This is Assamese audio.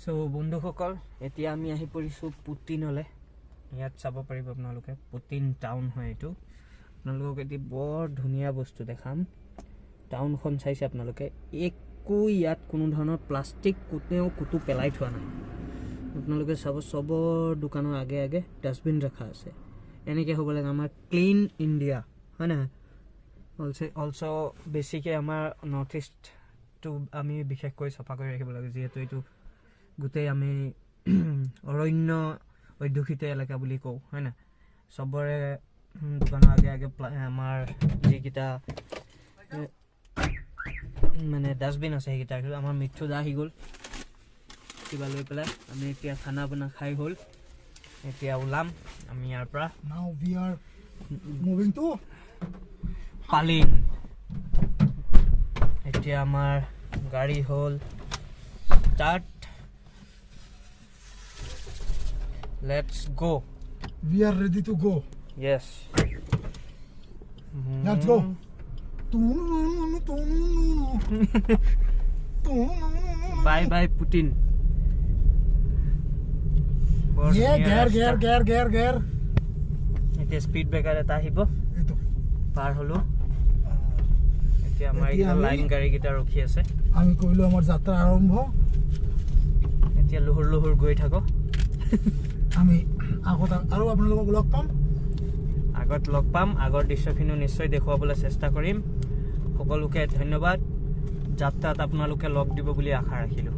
সো বন্ধুসকল এতিয়া আমি আহি পৰিছো পুটিনলে ইয়াত চাব পাৰিব আপোনালোকে পুটিন টাউন হয় এটো আপোনালোকক এটি বৰ ধুনিয়া বস্তু দেখাম টাউনখন চাইছে আপোনালোকে একো ইয়াত কোনো ধৰণৰ প্লাষ্টিক কোনেও কুটু পেলাই থোৱা নাই আপোনালোকে চাব সবৰ দোকানৰ আগে আগে ডাস্টবিন ৰাখা আছে এনেকে হ'ব লাগে আমাৰ ক্লিন ইণ্ডিয়া হয় না অলসো বেসিকলি আমাৰ নৰ্থ ইষ্ট টু আমি বিশেষকৈ সফা কৰি ৰাখিব লাগে যেহেতু এটো গুটেই আমি অৰণ্য অধ্যুষিত এলেকা বুলি কওঁ হয় না সবৰে দোকানৰ আগে আগে আমাৰ যিকিটা মানে ডাস্টবিন আছে সেইকিটা আমাৰ মিঠু দা আহি গ'ল কিবা লৈ পেলাই আমি এতিয়া খানা বনা খাই হ'ল এতিয়া উলাম আমি ইয়াৰ পৰা now we are moving to পালিং এতিয়া আমাৰ গাড়ী হ'ল start let's go we are ready to go yes let's go bye bye Putin yeah gear এতিয়া স্পিড ব্ৰেকাৰ এটা আহিব এটো পাৰ হলো এতিয়া আমাৰ এটা লাইন গাড়ী গিটা ৰখি আছে আমি কইলো আমাৰ যাত্ৰা আৰম্ভ এতিয়া লহুৰ লহুৰ গৈ থাকো আমি আগত আৰু আপোনালোকক লগ পাম আগৰ দৃশ্যখিনি নিশ্চয় দেখুৱাবলৈ চেষ্টা কৰিম সকলোকে ধন্যবাদ যাত্ৰাত আপোনালোকে লগ দিব বুলি আশা ৰাখিলো